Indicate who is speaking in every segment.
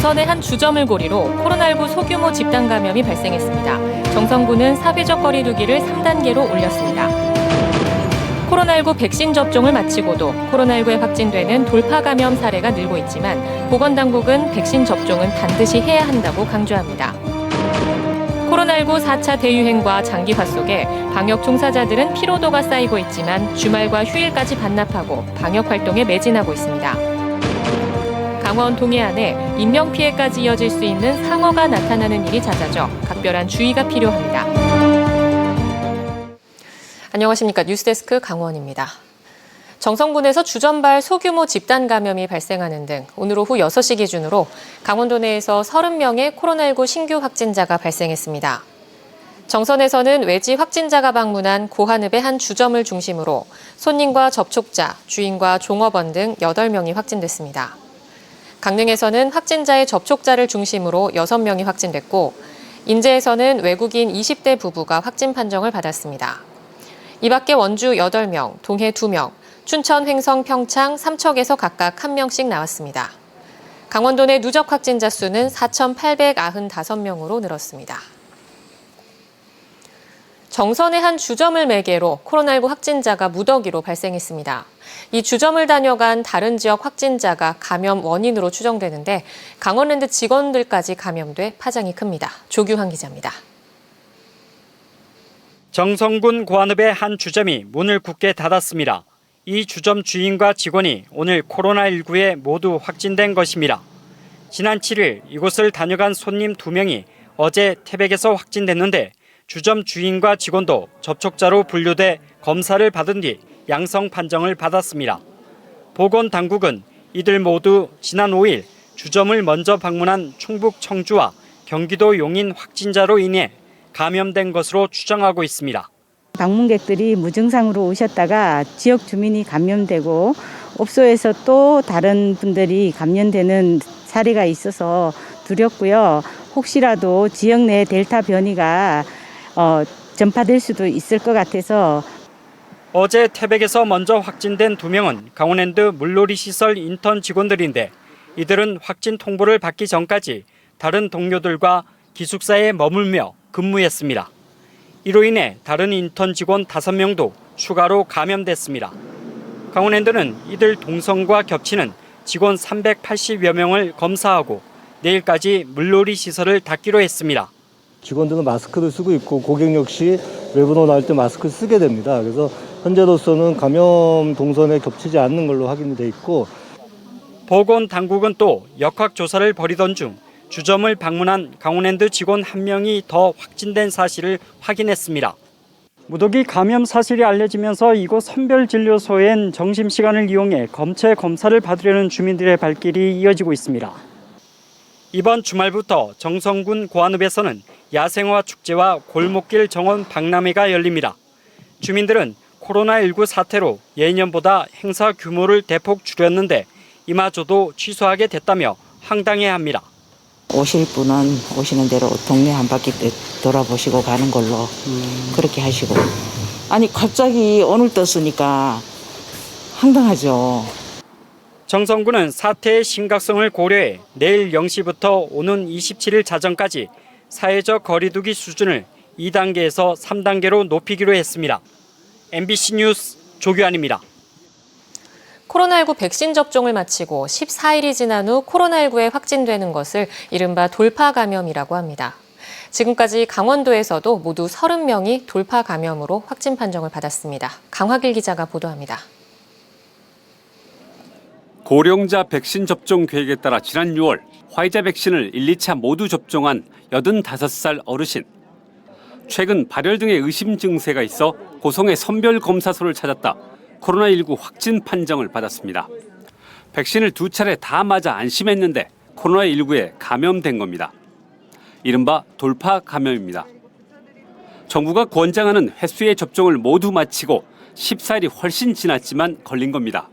Speaker 1: 정선의 한 주점을 고리로 코로나19 소규모 집단 감염이 발생했습니다. 정선구는 사회적 거리 두기를 3단계로 올렸습니다. 코로나19 백신 접종을 마치고도 코로나19에 확진되는 돌파 감염 사례가 늘고 있지만 보건당국은 백신 접종은 반드시 해야 한다고 강조합니다. 코로나19 4차 대유행과 장기화 속에 방역 종사자들은 피로도가 쌓이고 있지만 주말과 휴일까지 반납하고 방역 활동에 매진하고 있습니다. 강원 동해안에 인명피해까지 이어질 수 있는 상어가 나타나는 일이 잦아져 각별한 주의가 필요합니다. 안녕하십니까. 뉴스데스크 강원입니다. 정선군에서 주점발 소규모 집단 감염이 발생하는 등 오늘 오후 6시 기준으로 강원도 내에서 30명의 코로나19 신규 확진자가 발생했습니다. 정선에서는 외지 확진자가 방문한 고한읍의 한 주점을 중심으로 손님과 접촉자, 주인과 종업원 등 8명이 확진됐습니다. 강릉에서는 확진자의 접촉자를 중심으로 6명이 확진됐고 인제에서는 외국인 20대 부부가 확진 판정을 받았습니다. 이 밖에 원주 8명, 동해 2명, 춘천, 횡성, 평창, 삼척에서 각각 1명씩 나왔습니다. 강원도 내 누적 확진자 수는 4,895명으로 늘었습니다. 정선의 한 주점을 매개로 코로나19 확진자가 무더기로 발생했습니다. 이 주점을 다녀간 다른 지역 확진자가 감염 원인으로 추정되는데 강원랜드 직원들까지 감염돼 파장이 큽니다. 조규환 기자입니다.
Speaker 2: 정선군 고한읍의 한 주점이 문을 굳게 닫았습니다. 이 주점 주인과 직원이 오늘 코로나19에 모두 확진된 것입니다. 지난 7일 이곳을 다녀간 손님 2명이 어제 태백에서 확진됐는데 주점 주인과 직원도 접촉자로 분류돼 검사를 받은 뒤 양성 판정을 받았습니다. 보건당국은 이들 모두 지난 5일 주점을 먼저 방문한 충북 청주와 경기도 용인 확진자로 인해 감염된 것으로 추정하고 있습니다.
Speaker 3: 방문객들이 무증상으로 오셨다가 지역 주민이 감염되고 업소에서 또 다른 분들이 감염되는 사례가 있어서 두렵고요. 혹시라도 지역 내 델타 변이가 전파될 수도 있을 것 같아서
Speaker 2: 어제 태백에서 먼저 확진된 2명은 강원랜드 물놀이 시설 인턴 직원들인데 이들은 확진 통보를 받기 전까지 다른 동료들과 기숙사에 머물며 근무했습니다. 이로 인해 다른 인턴 직원 5명도 추가로 감염됐습니다. 강원랜드는 이들 동선과 겹치는 직원 380여 명을 검사하고 내일까지 물놀이 시설을 닫기로 했습니다.
Speaker 4: 직원들은 마스크를 쓰고 있고 고객 역시 외부로 나올 때 마스크를 쓰게 됩니다. 그래서 현재로서는 감염 동선에 겹치지 않는 걸로 확인이 돼 있고
Speaker 2: 보건당국은 또 역학조사를 벌이던 중 주점을 방문한 강원랜드 직원 1명이 더 확진된 사실을 확인했습니다. 무더기 감염 사실이 알려지면서 이곳 선별진료소엔 점심시간을 이용해 검체 검사를 받으려는 주민들의 발길이 이어지고 있습니다. 이번 주말부터 정선군 고한읍에서는 야생화 축제와 골목길 정원 박람회가 열립니다. 주민들은 코로나19 사태로 예년보다 행사 규모를 대폭 줄였는데 이마저도 취소하게 됐다며 황당해합니다.
Speaker 5: 오실 분은 오시는 대로 동네 한 바퀴 돌아보시고 가는 걸로 그렇게 하시고. 아니 갑자기 오늘 떴으니까 황당하죠.
Speaker 2: 정선군은 사태의 심각성을 고려해 내일 0시부터 오는 27일 자정까지 사회적 거리두기 수준을 2단계에서 3단계로 높이기로 했습니다. MBC 뉴스 조규환입니다.
Speaker 1: 코로나19 백신 접종을 마치고 14일이 지난 후 코로나19에 확진되는 것을 이른바 돌파 감염이라고 합니다. 지금까지 강원도에서도 모두 30명이 돌파 감염으로 확진 판정을 받았습니다. 강화길 기자가 보도합니다.
Speaker 6: 고령자 백신 접종 계획에 따라 지난 6월 화이자 백신을 1, 2차 모두 접종한 85살 어르신. 최근 발열 등의 의심 증세가 있어 고성의 선별검사소를 찾았다 코로나19 확진 판정을 받았습니다. 백신을 2차례 다 맞아 안심했는데 코로나19에 감염된 겁니다. 이른바 돌파 감염입니다. 정부가 권장하는 횟수의 접종을 모두 마치고 14일이 훨씬 지났지만 걸린 겁니다.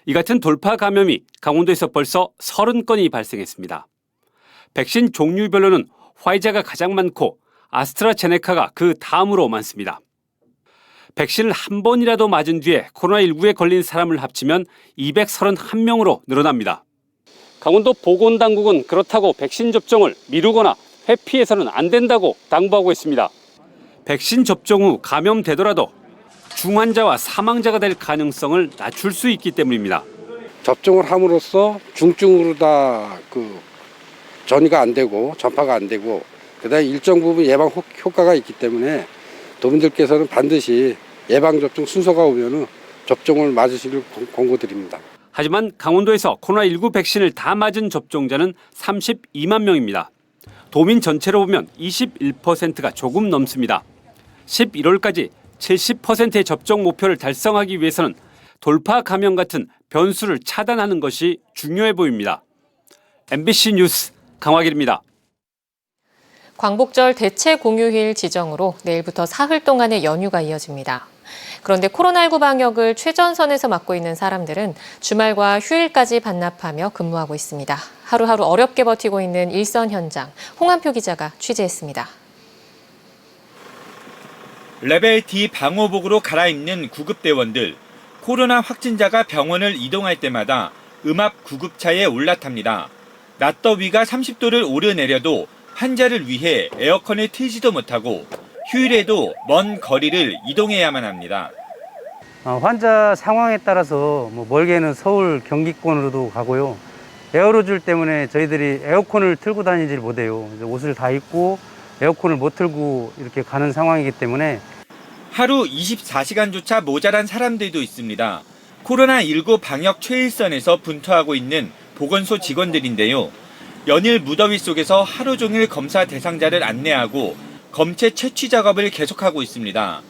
Speaker 6: 이 같은 돌파 감염이 강원도에서 벌써 30건이 발생했습니다. 백신 종류별로는 화이자가 가장 많고 아스트라제네카가 그 다음으로 많습니다. 백신을 한 번이라도 맞은 뒤에 코로나19에 걸린 사람을 합치면 231명으로 늘어납니다. 강원도 보건당국은 그렇다고 백신 접종을 미루거나 회피해서는 안 된다고 당부하고 있습니다. 백신 접종 후 감염되더라도 중환자와 사망자가 될 가능성을 낮출 수 있기 때문입니다.
Speaker 7: 접종을 함으로써 중증으로 다 전이가 안 되고 전파가 안 되고 그다음에 일정 부분 예방 효과가 있기 때문에 도민들께서는 반드시 예방접종 순서가 오면은 접종을 맞으시길 권고드립니다.
Speaker 6: 하지만 강원도에서 코로나19 백신을 다 맞은 접종자는 32만 명입니다. 도민 전체로 보면 21%가 조금 넘습니다. 11월까지 70%의 접종 목표를 달성하기 위해서는 돌파 감염 같은 변수를 차단하는 것이 중요해 보입니다. MBC 뉴스 강화길입니다.
Speaker 1: 광복절 대체 공휴일 지정으로 내일부터 사흘 동안의 연휴가 이어집니다. 그런데 코로나19 방역을 최전선에서 맡고 있는 사람들은 주말과 휴일까지 반납하며 근무하고 있습니다. 하루하루 어렵게 버티고 있는 일선 현장, 홍한표 기자가 취재했습니다.
Speaker 8: 레벨 D 방호복으로 갈아입는 구급대원들. 코로나 확진자가 병원을 이동할 때마다 음압 구급차에 올라탑니다. 낮더위가 30도를 오르내려도 환자를 위해 에어컨을 틀지도 못하고 휴일에도 먼 거리를 이동해야만 합니다.
Speaker 9: 환자 상황에 따라서 멀게는 서울, 경기권으로도 가고요. 에어로졸 때문에 저희들이 에어컨을 틀고 다니질 못해요. 옷을 다 입고 에어컨을 못 틀고 이렇게 가는 상황이기 때문에
Speaker 8: 하루 24시간조차 모자란 사람들도 있습니다. 코로나19 방역 최일선에서 분투하고 있는 보건소 직원들인데요. 연일 무더위 속에서 하루 종일 검사 대상자를 안내하고 검체 채취 작업을 계속하고 있습니다.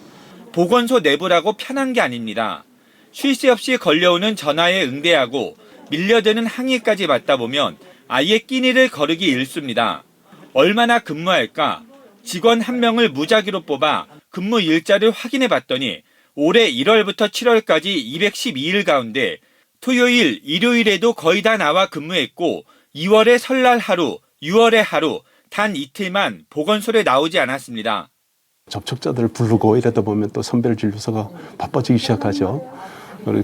Speaker 8: 보건소 내부라고 편한 게 아닙니다. 쉴 새 없이 걸려오는 전화에 응대하고 밀려드는 항의까지 받다 보면 아예 끼니를 거르기 일쑤입니다. 얼마나 근무할까? 직원 한 명을 무작위로 뽑아 근무 일자를 확인해 봤더니 올해 1월부터 7월까지 212일 가운데 토요일, 일요일에도 거의 다 나와 근무했고 2월에 설날 하루, 6월에 하루, 단 이틀만 보건소에 나오지 않았습니다.
Speaker 10: 접촉자들을 부르고 이러다 보면 또 선별진료소가 바빠지기 시작하죠.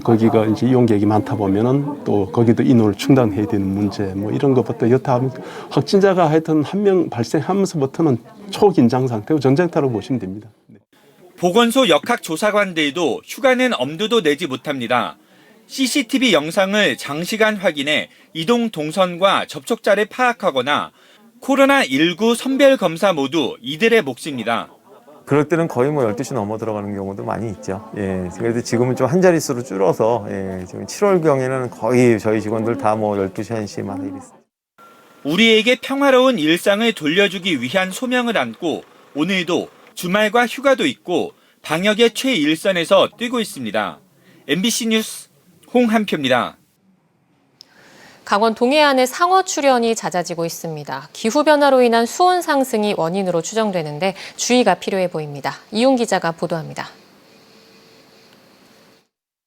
Speaker 10: 거기가 이제 이용객이 많다 보면은 또 거기도 인원을 충당해야 되는 문제 이런 것부터 여타 확진자가 하여튼 한 명 발생하면서부터는 초긴장 상태고 전쟁터라고 보시면 됩니다.
Speaker 8: 보건소 역학조사관들도 휴가는 엄두도 내지 못합니다. CCTV 영상을 장시간 확인해 이동 동선과 접촉자를 파악하거나 코로나19 선별검사 모두 이들의 몫입니다.
Speaker 11: 그럴 때는 거의 12시 넘어 들어가는 경우도 많이 있죠. 예, 그래도 지금은 좀 한 자릿수로 줄어서 지금 7월경에는 거의 저희 직원들 다 12시, 1시만 하고 있습니다.
Speaker 8: 우리에게 평화로운 일상을 돌려주기 위한 소명을 안고 오늘도 주말과 휴가도 있고 방역의 최일선에서 뛰고 있습니다. MBC 뉴스 홍한표입니다.
Speaker 1: 강원 동해안의 상어 출현이 잦아지고 있습니다. 기후변화로 인한 수온 상승이 원인으로 추정되는데 주의가 필요해 보입니다. 이용 기자가 보도합니다.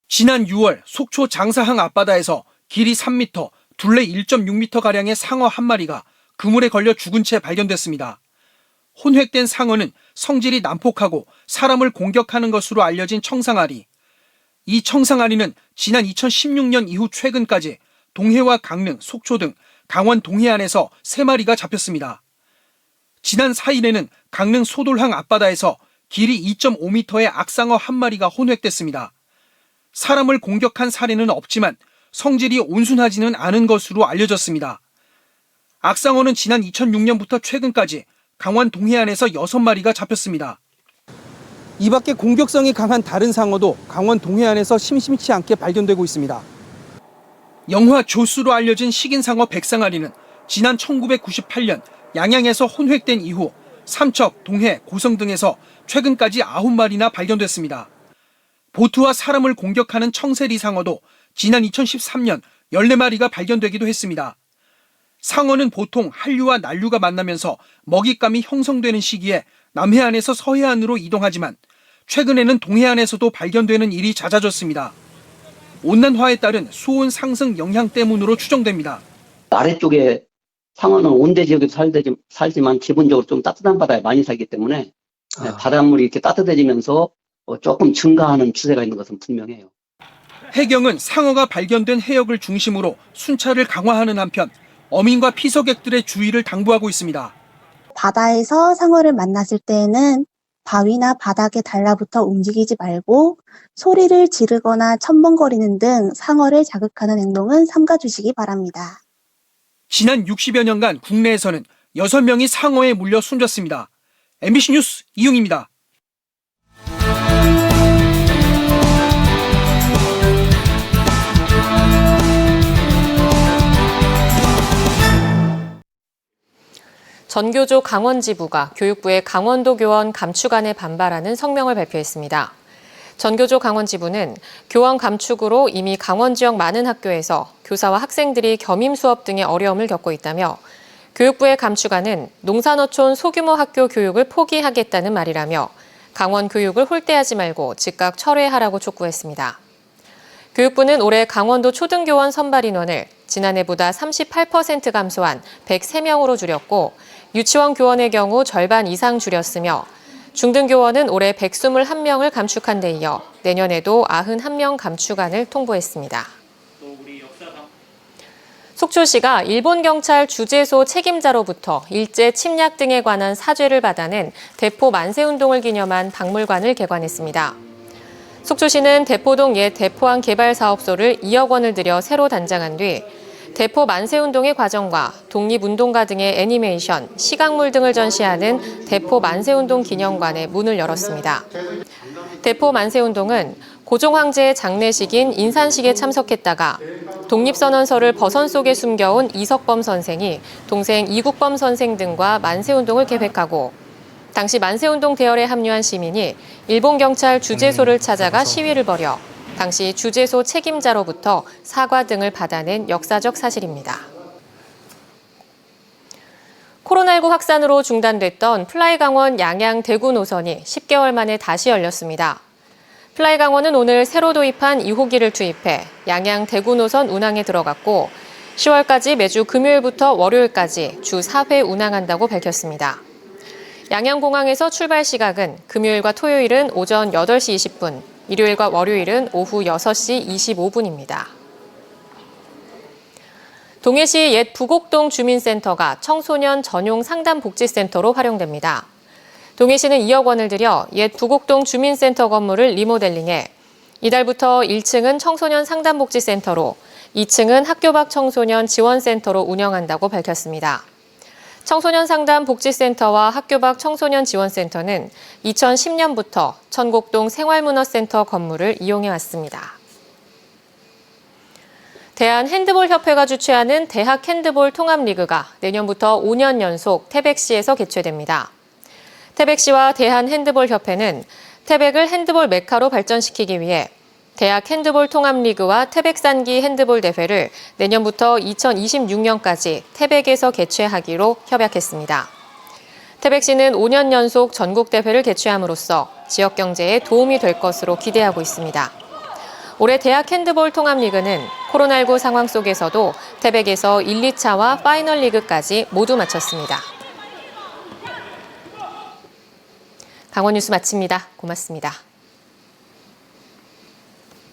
Speaker 12: 지난 6월 속초 장사항 앞바다에서 길이 3m, 둘레 1.6m가량의 상어 한 마리가 그물에 걸려 죽은 채 발견됐습니다. 혼획된 상어는 성질이 난폭하고 사람을 공격하는 것으로 알려진 청상아리. 이 청상아리는 지난 2016년 이후 최근까지 동해와 강릉, 속초 등 강원 동해안에서 3마리가 잡혔습니다. 지난 4일에는 강릉 소돌항 앞바다에서 길이 2.5m의 악상어 한 마리가 혼획됐습니다. 사람을 공격한 사례는 없지만 성질이 온순하지는 않은 것으로 알려졌습니다. 악상어는 지난 2006년부터 최근까지 강원 동해안에서 6마리가 잡혔습니다. 이 밖에 공격성이 강한 다른 상어도 강원 동해안에서 심심치 않게 발견되고 있습니다. 영화 조수로 알려진 식인상어 백상아리는 지난 1998년 양양에서 혼획된 이후 삼척, 동해, 고성 등에서 최근까지 9마리나 발견됐습니다. 보트와 사람을 공격하는 청세리상어도 지난 2013년 14마리가 발견되기도 했습니다. 상어는 보통 한류와 난류가 만나면서 먹잇감이 형성되는 시기에 남해안에서 서해안으로 이동하지만 최근에는 동해안에서도 발견되는 일이 잦아졌습니다. 온난화에 따른 수온 상승 영향 때문으로 추정됩니다.
Speaker 13: 아래쪽에 상어는 온대 지역에서 살지만 기본적으로 좀 따뜻한 바다에 많이 살기 때문에 바닷물이 이렇게 따뜻해지면서 조금 증가하는 추세가 있는 것은 분명해요.
Speaker 12: 해경은 상어가 발견된 해역을 중심으로 순찰을 강화하는 한편 어민과 피서객들의 주의를 당부하고 있습니다.
Speaker 14: 바다에서 상어를 만났을 때에는 바위나 바닥에 달라붙어 움직이지 말고 소리를 지르거나 첨벙거리는 등 상어를 자극하는 행동은 삼가주시기 바랍니다.
Speaker 12: 지난 60여 년간 국내에서는 6명이 상어에 물려 숨졌습니다. MBC 뉴스 이용입니다.
Speaker 1: 전교조 강원지부가 교육부의 강원도 교원 감축안에 반발하는 성명을 발표했습니다. 전교조 강원지부는 교원 감축으로 이미 강원 지역 많은 학교에서 교사와 학생들이 겸임 수업 등의 어려움을 겪고 있다며 교육부의 감축안은 농산어촌 소규모 학교 교육을 포기하겠다는 말이라며 강원 교육을 홀대하지 말고 즉각 철회하라고 촉구했습니다. 교육부는 올해 강원도 초등교원 선발 인원을 지난해보다 38% 감소한 103명으로 줄였고 유치원 교원의 경우 절반 이상 줄였으며 중등교원은 올해 121명을 감축한 데 이어 내년에도 91명 감축안을 통보했습니다. 속초시가 일본 경찰 주재소 책임자로부터 일제 침략 등에 관한 사죄를 받아낸 대포 만세운동을 기념한 박물관을 개관했습니다. 속초시는 대포동 옛 대포항 개발 사업소를 2억 원을 들여 새로 단장한 뒤 대포 만세운동의 과정과 독립운동가 등의 애니메이션, 시각물 등을 전시하는 대포 만세운동 기념관의 문을 열었습니다. 대포 만세운동은 고종 황제의 장례식인 인산식에 참석했다가 독립선언서를 버선 속에 숨겨온 이석범 선생이 동생 이국범 선생 등과 만세운동을 계획하고 당시 만세운동 대열에 합류한 시민이 일본 경찰 주재소를 찾아가 시위를 벌여 당시 주재소 책임자로부터 사과 등을 받아낸 역사적 사실입니다. 코로나19 확산으로 중단됐던 플라이강원 양양 대구 노선이 10개월 만에 다시 열렸습니다. 플라이강원은 오늘 새로 도입한 2호기를 투입해 양양 대구 노선 운항에 들어갔고 10월까지 매주 금요일부터 월요일까지 주 4회 운항한다고 밝혔습니다. 양양공항에서 출발 시각은 금요일과 토요일은 오전 8시 20분, 일요일과 월요일은 오후 6시 25분입니다. 동해시 옛 부곡동 주민센터가 청소년 전용 상담복지센터로 활용됩니다. 동해시는 2억 원을 들여 옛 부곡동 주민센터 건물을 리모델링해 이달부터 1층은 청소년 상담복지센터로 2층은 학교 밖 청소년 지원센터로 운영한다고 밝혔습니다. 청소년 상담 복지센터와 학교 밖 청소년 지원센터는 2010년부터 천곡동 생활문화센터 건물을 이용해 왔습니다. 대한핸드볼협회가 주최하는 대학 핸드볼 통합리그가 내년부터 5년 연속 태백시에서 개최됩니다. 태백시와 대한핸드볼협회는 태백을 핸드볼 메카로 발전시키기 위해 대학 핸드볼 통합리그와 태백산기 핸드볼 대회를 내년부터 2026년까지 태백에서 개최하기로 협약했습니다. 태백시는 5년 연속 전국대회를 개최함으로써 지역 경제에 도움이 될 것으로 기대하고 있습니다. 올해 대학 핸드볼 통합리그는 코로나19 상황 속에서도 태백에서 1, 2차와 파이널 리그까지 모두 마쳤습니다. 강원 뉴스 마칩니다. 고맙습니다.